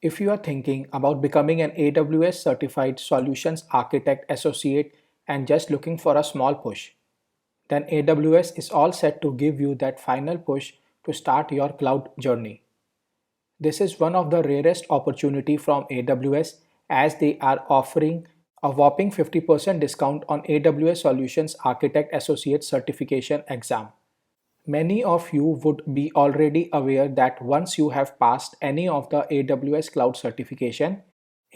If you are thinking about becoming an AWS Certified Solutions Architect Associate and just looking for a small push, then AWS is all set to give you that final push to start your cloud journey. This is one of the rarest opportunity from AWS as they are offering a whopping 50% discount on AWS Solutions Architect Associate Certification exam. Many of you would be already aware that once you have passed any of the AWS Cloud certification,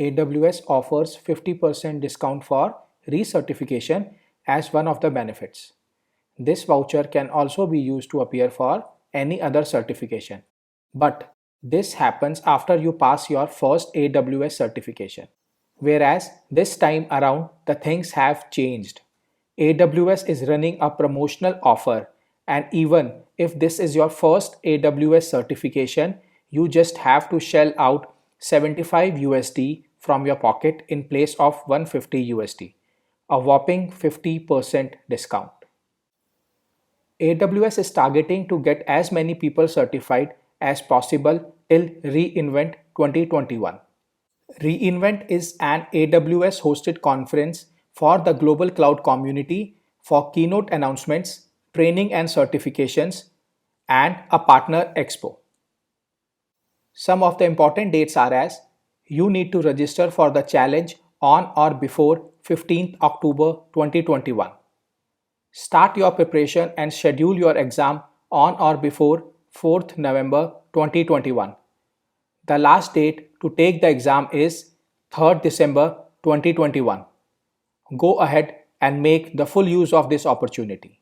AWS offers 50% discount for recertification as one of the benefits. This voucher can also be used to appear for any other certification. But this happens after you pass your first AWS certification. Whereas this time around, the things have changed. AWS is running a promotional offer, and even if this is your first AWS certification, you just have to shell out 75 USD from your pocket in place of 150 USD, a whopping 50% discount. AWS is targeting to get as many people certified as possible till reInvent 2021. reInvent is an AWS hosted conference for the global cloud community for keynote announcements, training and certifications, and a partner expo. Some of the important dates are as you need to register for the challenge on or before 15th October 2021. Start your preparation and schedule your exam on or before 4th November 2021. The last date to take the exam is 3rd December 2021. Go ahead and make the full use of this opportunity.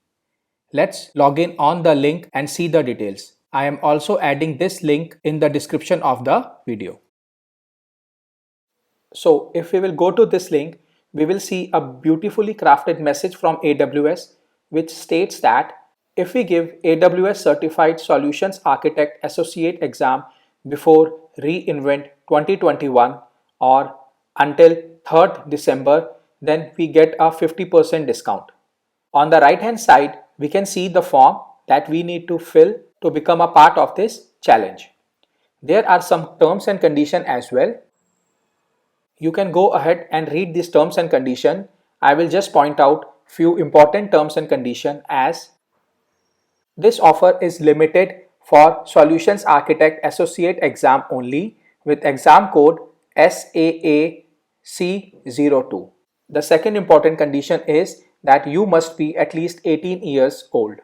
Let's log in on the link and see the details. I am also adding this link in the description of the video. So if we will go to this link, we will see a beautifully crafted message from AWS which states that if we give AWS Certified Solutions Architect Associate exam before reInvent 2021 or until 3rd December, then we get a 50% discount. On the right hand side, we can see the form that we need to fill to become a part of this challenge. There are some terms and conditions as well. You can go ahead and read these terms and conditions. I will just point out few important terms and conditions as this offer is limited for Solutions Architect Associate exam only with exam code SAAC02. The second important condition is that you must be at least 18 years old.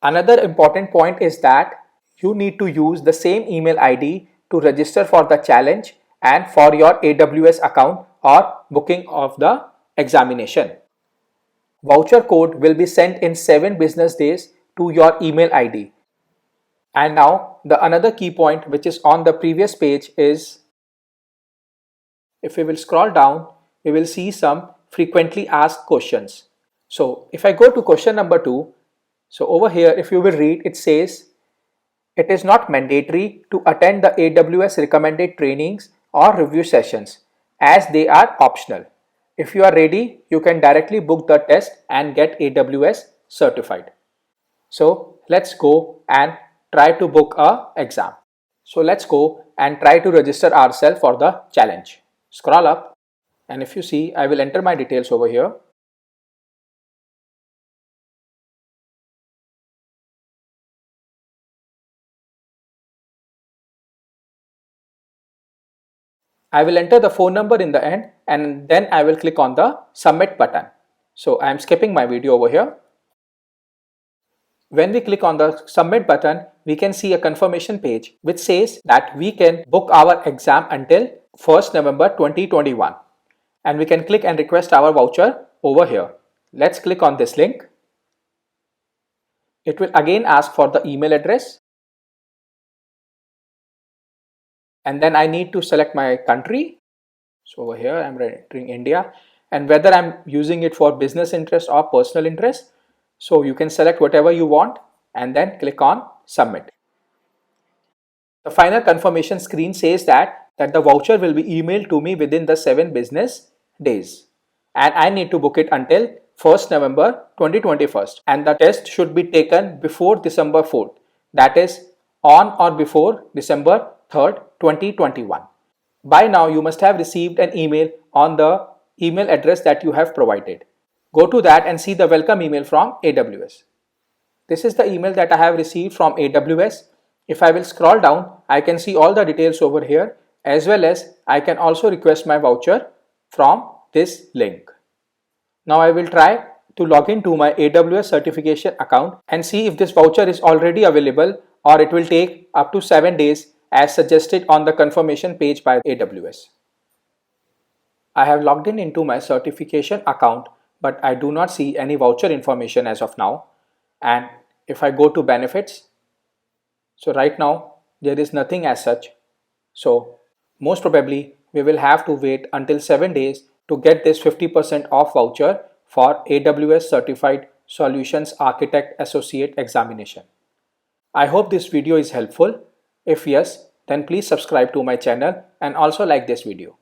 Another important point is that you need to use the same email ID to register for the challenge and for your AWS account or booking of the examination. Voucher code will be sent in 7 business days to your email ID. And now the another key point which is on the previous page is, if we will scroll down, we will see some frequently asked questions. So if I go to question number 2, so over here if you will read, it says it is not mandatory to attend the AWS recommended trainings or review sessions as they are optional. If you are ready, you can directly book the test and get AWS certified. So let's go and try to book a exam. So let's go and try to register ourselves for the challenge. Scroll up, and if you see, I will enter my details over here. I will enter the phone number in the end and then I will click on the submit button. So I am skipping my video over here. When we click on the submit button, we can see a confirmation page which says that we can book our exam until 1st November 2021 and we can click and request our voucher over here. Let's click on this link. It will again ask for the email address and then I need to select my country. So over here I'm entering India and whether I'm using it for business interest or personal interest. So you can select whatever you want and then click on submit. The final confirmation screen says that the voucher will be emailed to me within the 7 business days and I need to book it until 1st November 2021 and the test should be taken before December 4th, that is on or before December 3rd 2021. By now you must have received an email on the email address that you have provided. Go to that and see the welcome email from AWS. This is the email that I have received from AWS. If I will scroll down, I can see all the details over here, as well as I can also request my voucher from this link. Now I will try to log into my AWS certification account and see if this voucher is already available, or it will take up to 7 days as suggested on the confirmation page by AWS. I have logged in into my certification account, but I do not see any voucher information as of now. And if I go to benefits, so right now there is nothing as such. So most probably we will have to wait until 7 days to get this 50% off voucher for AWS Certified Solutions Architect Associate examination. I hope this video is helpful. If yes, then please subscribe to my channel and also like this video.